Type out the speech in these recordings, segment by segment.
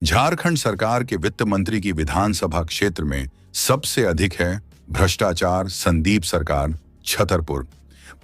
झारखंड सरकार के वित्त मंत्री की विधानसभा क्षेत्र में सबसे अधिक है भ्रष्टाचार। संदीप सरकार छतरपुर।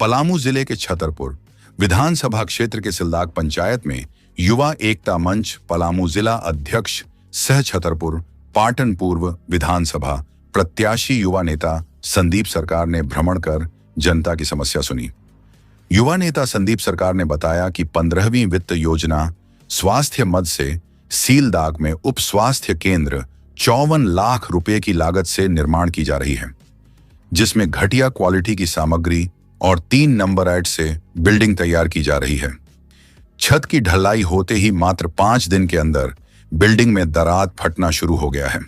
पलामू जिले के छतरपुर विधानसभा क्षेत्र के सिलदाग पंचायत में युवा एकता मंच पलामू जिला अध्यक्ष सह छतरपुर पाटन पूर्व विधानसभा प्रत्याशी युवा नेता संदीप सरकार ने भ्रमण कर जनता की समस्या सुनी। युवा नेता संदीप सरकार ने बताया कि 15वीं वित्त योजना स्वास्थ्य मद से सीलदाग में उप स्वास्थ्य केंद्र 54 लाख रुपए की लागत से निर्माण की जा रही है, जिसमें घटिया क्वालिटी की सामग्री और 3 नंबर ऐड से बिल्डिंग तैयार की जा रही है। छत की ढलाई होते ही मात्र 5 दिन के अंदर बिल्डिंग में दरार फटना शुरू हो गया है।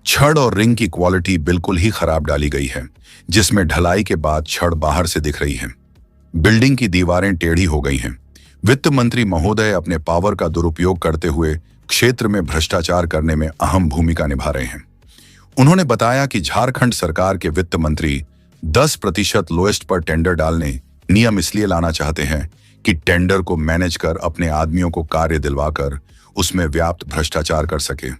छड़ और रिंग की क्वालिटी बिल्कुल ही खराब डाली गई है, जिसमें ढलाई के बाद छड़ बाहर से दिख रही है। बिल्डिंग की दीवारें टेढ़ी हो गई हैं। वित्त मंत्री महोदय अपने पावर का दुरुपयोग करते हुए क्षेत्र में भ्रष्टाचार करने में अहम भूमिका निभा रहे हैं। उन्होंने बताया कि झारखंड सरकार के वित्त मंत्री 10% लोएस्ट पर टेंडर डालने नियम इसलिए लाना चाहते हैं कि टेंडर को मैनेज कर अपने आदमियों को कार्य दिलवाकर उसमें व्याप्त भ्रष्टाचार कर सके।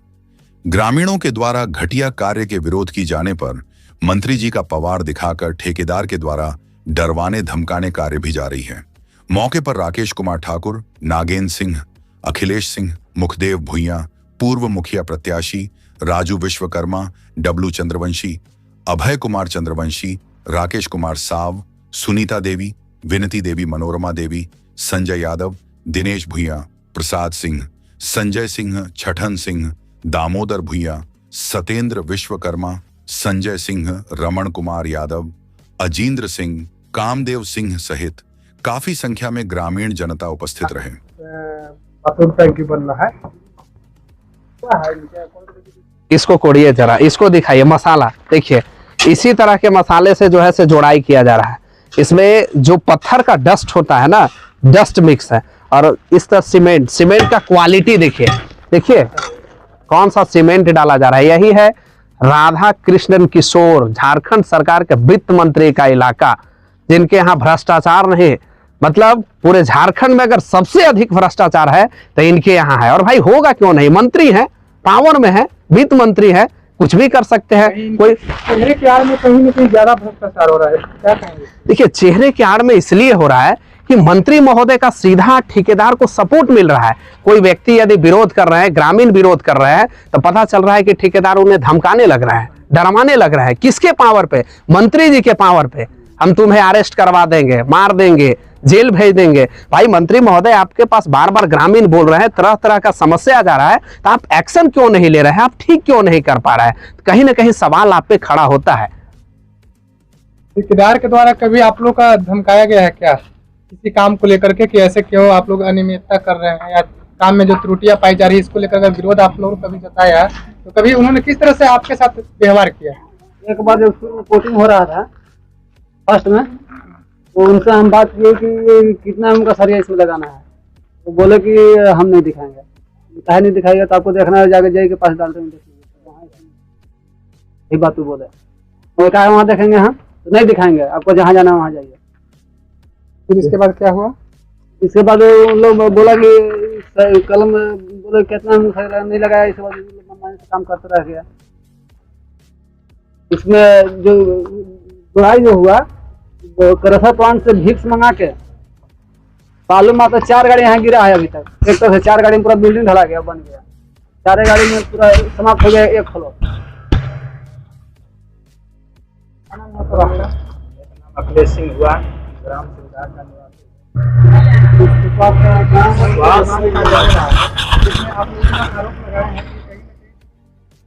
ग्रामीणों के द्वारा घटिया कार्य के विरोध की जाने पर मंत्री जी का पवार दिखाकर ठेकेदार के द्वारा डरवाने धमकाने कार्य भी जारी है। मौके पर राकेश कुमार ठाकुर, नागेंद्र सिंह, अखिलेश सिंह, मुखदेव भुइया, पूर्व मुखिया प्रत्याशी राजू विश्वकर्मा, डब्लू चंद्रवंशी, अभय कुमार चंद्रवंशी, राकेश कुमार साव, सुनीता देवी, विनती देवी, मनोरमा देवी, संजय यादव, दिनेश भुइया, प्रसाद सिंह, संजय सिंह, छठन सिंह, दामोदर भुइया, सतेंद्र विश्वकर्मा, संजय सिंह, रमण कुमार यादव, अजींद्र सिंह, कामदेव सिंह सहित काफी संख्या में ग्रामीण जनता उपस्थित रहे। टंकी बनना है। इसको कोड़िए जरा, इसको दिखाइए। मसाला देखिए, इसी तरह के मसाले से जो है से जोड़ाई किया जा रहा है। इसमें जो पत्थर का डस्ट होता है ना, डस्ट मिक्स है। और इस तरह सीमेंट का क्वालिटी देखिए, देखिए कौन सा सीमेंट डाला जा रहा है। यही है राधा कृष्णन किशोर, झारखंड सरकार के वित्त मंत्री का इलाका, जिनके यहाँ भ्रष्टाचार नहीं, मतलब पूरे झारखंड में अगर सबसे अधिक भ्रष्टाचार है तो इनके यहाँ है। और भाई होगा क्यों नहीं, मंत्री है, पावर में है, वित्त मंत्री है, कुछ भी कर सकते हैं। कोई चेहरे के आड़ में कहीं न कहीं ज्यादा भ्रष्टाचार हो रहा है, क्या कहेंगे? देखिए, चेहरे के आड़ में इसलिए हो रहा है कि मंत्री महोदय का सीधा ठेकेदार को सपोर्ट मिल रहा है। कोई व्यक्ति यदि विरोध कर रहे हैं, ग्रामीण विरोध कर रहे हैं, तो पता चल रहा है कि ठेकेदार उन्हें धमकाने लग रहा है, डरवाने लग रहा है। किसके पावर पे? मंत्री जी के पावर पे। हम तुम्हें अरेस्ट करवा देंगे, मार देंगे, जेल भेज देंगे। भाई मंत्री महोदय, आपके पास बार बार ग्रामीण बोल रहे हैं, तरह तरह का समस्या आ जा रहा है, तो आप एक्शन क्यों नहीं ले रहे हैं? आप ठीक क्यों नहीं कर पा रहे हैं? कहीं ना कहीं सवाल आप पे खड़ा होता है। ठेकेदार के द्वारा कभी आप लोग का धमकाया गया है क्या, किसी काम को लेकर के, कि ऐसे क्यों आप लोग अनियमितता कर रहे हैं या काम में जो त्रुटियां पाई जा रही है, इसको लेकर अगर विरोध आप लोगों ने कभी जताया है, तो कभी उन्होंने किस तरह से आपके साथ व्यवहार किया? एक बार जब रिपोर्टिंग हो रहा था फर्स्ट में, तो उनसे हम बात किए कि कितना उनका सरिया इसमें लगाना है, तो बोले कि हम नहीं दिखाएंगे। कहे नहीं दिखाएगा तो आपको देखना है, जाके जय के पास डालते हैं, यही बात तो बोले। वो कहा वहाँ देखेंगे हम, तो नहीं दिखाएंगे, आपको जहाँ जाना है वहाँ जाइए। फिर इसके बाद क्या हुआ? इसके बाद उन लोग बोला कि कलम बोले कितना नहीं लगाया, इसके बाद मनमानी से काम करते रह गया। इसमें जो जुड़ाई जो हुआ, करसा प्लांट से भिक्स मंगा के बालू मात्र 4 गाड़ी यहाँ गिरा है अभी तक। एक तरह से 4 गाड़ी में पूरा बिल्डिंग ढला गया, बन गया। 4 गाड़ी में पूरा समाप्त हो गया एक फ्लोर। अखिलेश सिंह हुआ, ग्राम सिलदाग का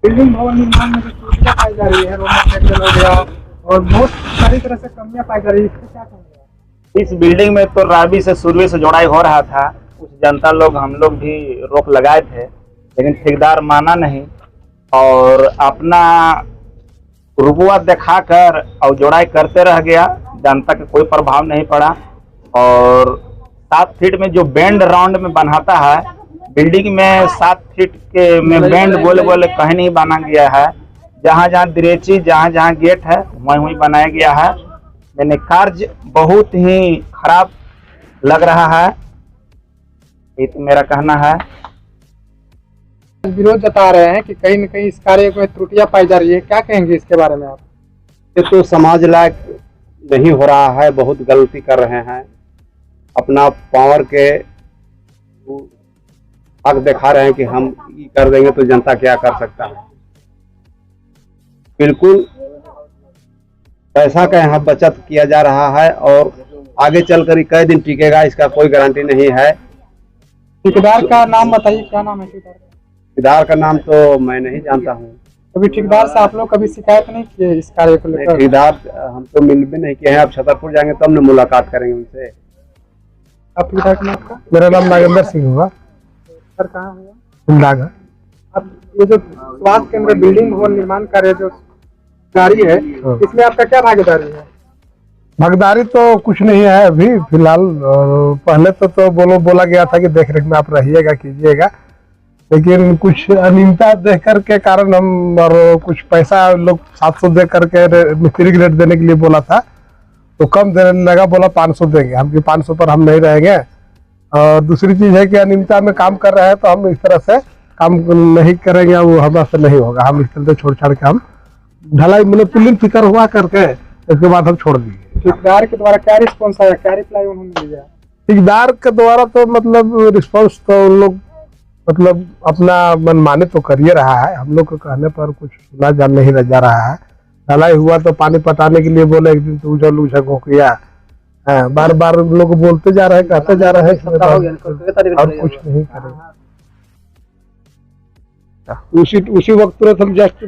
बिल्डिंग भवन निर्माण में जो त्रुटियां पाई जा रही है, रो मटेरियल हो गया और बहुत सारी तरह से कमियां पाई जा रही है, इससे क्या कहेंगे? इस बिल्डिंग में तो राबी से शुरू से जोड़ाई हो रहा था। कुछ जनता लोग, हम लोग भी रोक लगाए थे, लेकिन ठेकेदार माना नहीं और अपना रुपया दिखाकर और जोड़ाई करते रह गया। जनता का कोई प्रभाव नहीं पड़ा। और 7 फीट में जो बैंड राउंड में बनाता है, बिल्डिंग में 7 फीट के में बैंड बोले बोले कहीं नहीं बना गया है। जहाँ जहाँ दिरेची, जहाँ जहाँ गेट है, वहीं वहीं बनाया गया है। मैंने कार्य बहुत ही खराब लग रहा है, ये तो मेरा कहना है। विरोध जता रहे हैं कि कहीं न कहीं इस कार्य में त्रुटियां पाई जा रही है, क्या कहेंगे इसके बारे में आप? ये तो समाज लायक नहीं हो रहा है, बहुत गलती कर रहे हैं। अपना पावर के हक दिखा रहे हैं कि हम ये कर देंगे तो जनता क्या कर सकता है। बिल्कुल पैसा का यहाँ बचत किया जा रहा है और आगे चलकर कई दिन टिकेगा इसका कोई गारंटी नहीं है। ठेकेदार का नाम बताइए, क्या नाम है ठेकेदार का? ठेकेदार का नाम तो मैं नहीं जानता हूँ। कभी ठेकेदार से आप लोग कभी शिकायत नहीं किए इस कार्य को लेकर? ठेकेदार हम तो मिल भी नहीं किए हैं, अब छतरपुर जाएंगे तब न मुलाकात करेंगे उनसे। आप ठेकेदार का नाम आपका? मेरा नाम नागेंद्र सिंह हुआ। सर कहाँ हुआ? नागर। अब ये जो स्वास्थ्य केंद्र बिल्डिंग भवन निर्माण कार्य जो जारी है, इसमें आपका क्या भागीदारी है? भागीदारी तो कुछ नहीं है अभी फिलहाल। पहले तो बोला गया था कि देख रेख में आप रहिएगा कीजिएगा, लेकिन कुछ अनियमितता देख कर के कारण हम और कुछ पैसा लोग 700 दे करके मिस्त्री रेट देने के लिए बोला था, तो कम देने लगा, बोला 500 देंगे। हम 500 पर हम नहीं रहेंगे। और दूसरी चीज है कि अनियमितता में काम कर रहे हैं तो हम इस तरह से काम नहीं करेंगे, वो हमारे से नहीं होगा। हम इस तरह से छोड़ छाड़ के हम ढलाई मतलब पुलिन फिकर हुआ करके इसके बाद हम छोड़ दिए। ठेकेदार के द्वारा क्या रिस्पॉन्स आया, क्या रिप्लाई उन्होंने दिया? ठेकेदार के द्वारा तो मतलब रिस्पॉन्स तो उन लोग मतलब अपना मनमाने तो कर ही रहा है। हम लोग के कहने पर कुछ सुना जा नहीं जा रहा है। ढलाई हुआ तो पानी पटाने के लिए बोले, एक दिन तो उजल उछक हो गया। बार बार लोग बोलते जा रहे हैं, कहते जा रहे हैं और कुछ नहीं करेंगे। उसी वक्त तुरंत हम जस्ट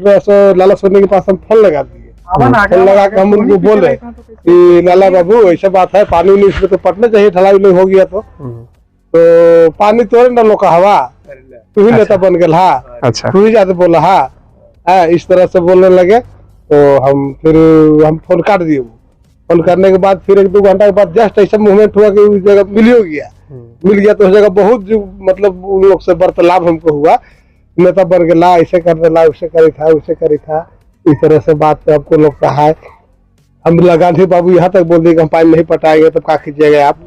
लाला सोने के पास हम फोन लगा दिए। फोन लगा के हम उनको बोले कि लाला बाबू ऐसा बात है, पानी उन्हीं इसमें तो पटना चाहिए, ढलाई नहीं हो गया तो पानी तोड़े न लोग हवा, तू ही नेता बन गया। हाँ अच्छा, तू ही ज्यादा बोला। हाँ इस तरह से बोलने लगे तो हम फोन काट दिए। फोन करने के बाद फिर 1-2 घंटा के बाद जस्ट ऐसा मूवमेंट हुआ कि उस जगह मिल गया तो उस जगह बहुत जो मतलब उन लोग से वार्तालाप हमको हुआ, नेता बन के ला ऐसे कर ला, उसे करी था, उसे करी था, इस तरह से बात आपको लोग कहा है। हम गांधी बाबू यहाँ तक बोल दिए कि हम पानी नहीं पटाएंगे, तब क्या कीजिएगा आप?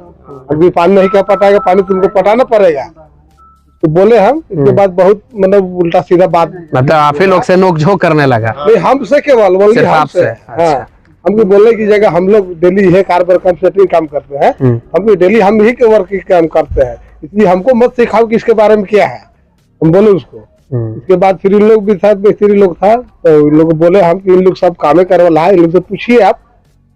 अभी पानी नहीं क्या पटाएगा, पानी तुमको पटाना पड़ेगा तो बोले हम। इसके बाद बहुत मतलब उल्टा सीधा बात, मतलब आप ही लोग से नोकझोंक करने लगा? नहीं हमसे केवल बोलिए हमसे। हाँ हमको बोलने की जगह हम लोग डेली है कारबर काम सेटिंग काम करते हैं, हम डेली हम ही के वर्क काम करते हैं, इसलिए हमको मत सिखाओ कि इसके बारे में क्या है, हम बोले उसको। इसके बाद फिर इन लोग भी था, मिस्त्री लोग था, तो इन लोग बोले हम कि इन लोग सब कामे करवाला है, इन लोग से पूछिए आप।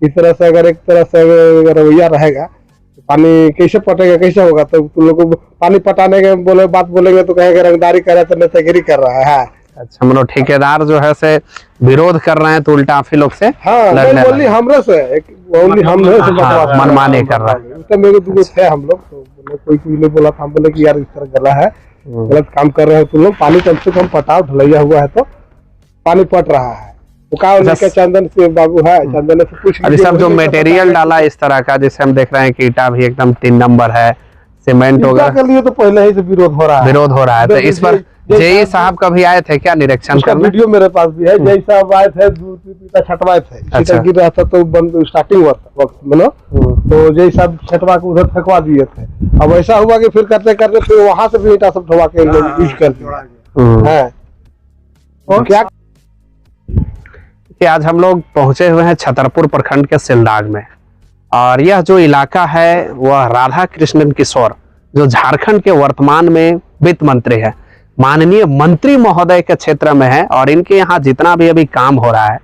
इस तरह से अगर एक तरह से रवैया रहेगा तो पानी कैसे पटेगा, कैसे होगा? तो तुम लोग को पानी पटाने के बोले बात बोलेंगे तो कहेंगे रंगदारी कर रहा है तो नेतागिरी कर रहा है। अच्छा, मतलब ठेकेदार जो है से विरोध कर रहे हैं तो उल्टा आप ही लोग से हाँ बोली हमरे से मनमाने कर रहा है। तो मेरे दूर थे हम लोग, तो कोई ने बोला था, हम बोले कि यार इस तरह गला है, गलत काम कर रहे हैं तुम लोग, पानी कम से कम पटाओ, ढलैया हुआ है तो पानी पट रहा है। तो कहा चंदन से बाबू है, चंदन से पूछ अभी सब जो मटेरियल डाला इस तरह का, जैसे हम देख रहे हैं कि ईटा भी एकदम 3 नंबर है, सीमेंट वगैरह के लिए तो पहले ही से विरोध हो रहा है। तो इस पर जेई साहब कभी आए थे क्या निरीक्षण करने? वीडियो मेरे पास भी है, जेई साहब आए थे, दूध छटवाए थे। अच्छा। गिर रहा था तो बंद स्टार्टिंग वक्त में तो जेई साहब छटवा के उधर फेंकवा दिए थे। अब ऐसा हुआ कि फिर करते करते फिर वहां से भी ईटा सब ढवा के यूज कर दिया। और क्या कि आज हम लोग पहुंचे हुए हैं छतरपुर प्रखंड के सिलदाग में, और यह जो इलाका है वह राधा कृष्णन किशोर जो झारखंड के वर्तमान में वित्त मंत्री है, माननीय मंत्री महोदय के क्षेत्र में है। और इनके यहाँ जितना भी अभी काम हो रहा है,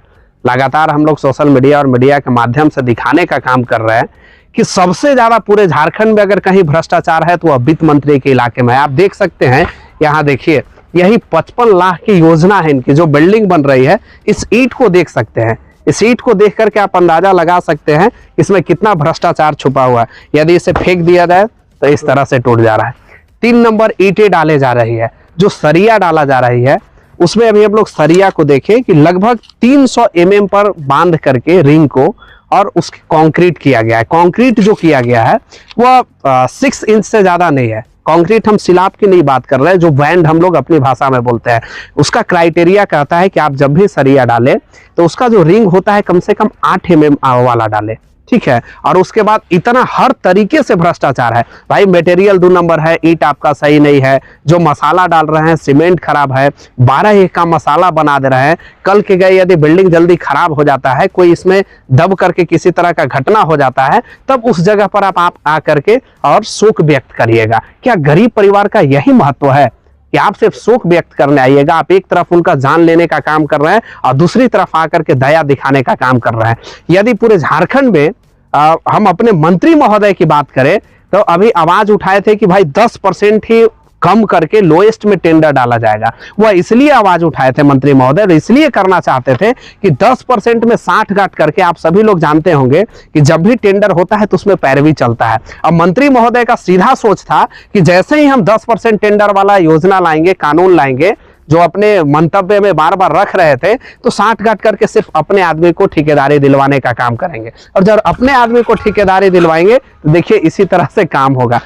लगातार हम लोग सोशल मीडिया और मीडिया के माध्यम से दिखाने का काम कर रहे हैं कि सबसे ज्यादा पूरे झारखंड में अगर कहीं भ्रष्टाचार है तो वह वित्त मंत्री के इलाके में। आप देख सकते हैं, यहाँ देखिए, यही 55 लाख की योजना है इनकी, जो बिल्डिंग बन रही है। इस ईंट को देख सकते हैं, इस ईंट को देख करके आप अंदाजा लगा सकते हैं इसमें कितना भ्रष्टाचार छुपा हुआ है। यदि इसे फेंक दिया जाए तो इस तरह से टूट जा रहा है। 3 नंबर ईंटें डाले जा रही है, जो सरिया डाला जा रही है उसमें अभी हम लोग सरिया को देखें कि लगभग 300 mm पर बांध करके रिंग को और उसकी कंक्रीट किया गया है। कंक्रीट जो किया गया है वह 6 इंच से ज्यादा नहीं है। कंक्रीट हम सिलाब की नहीं बात कर रहे हैं, जो बैंड हम लोग अपनी भाषा में बोलते हैं। उसका क्राइटेरिया कहता है कि आप जब भी सरिया डालें तो उसका जो रिंग होता है कम से कम 8 mm वाला डालें, ठीक है। और उसके बाद इतना हर तरीके से भ्रष्टाचार है भाई। मटेरियल 2 नंबर है, ईंट आपका सही नहीं है, जो मसाला डाल रहे हैं सीमेंट खराब है, 12 एक का मसाला बना दे रहे हैं। कल के गए यदि बिल्डिंग जल्दी खराब हो जाता है, कोई इसमें दब करके किसी तरह का घटना हो जाता है, तब उस जगह पर आप आ करके और शोक व्यक्त करिएगा। क्या गरीब परिवार का यही महत्व है कि आप सिर्फ शोक व्यक्त करने आइएगा? आप एक तरफ उनका जान लेने का काम कर रहे हैं और दूसरी तरफ आकर के दया दिखाने का काम कर रहे हैं। यदि पूरे झारखंड में हम अपने मंत्री महोदय की बात करें तो अभी आवाज उठाए थे कि भाई 10% ही कम करके लोएस्ट में टेंडर डाला जाएगा। वह इसलिए आवाज उठाए थे मंत्री महोदय, इसलिए करना चाहते थे कि 10% में 60 गांठ करके, आप सभी लोग जानते होंगे कि जब भी टेंडर होता है तो उसमें पैरवी चलता है। अब मंत्री महोदय का सीधा सोच था कि जैसे ही हम 10% टेंडर वाला योजना लाएंगे, कानून लाएंगे, जो अपने मंतव्य में बार बार रख रहे थे, तो 60 गांठ करके सिर्फ अपने आदमी को ठेकेदारी दिलवाने का काम करेंगे। और जब अपने आदमी को ठेकेदारी दिलवाएंगे तो देखिए इसी तरह से काम होगा।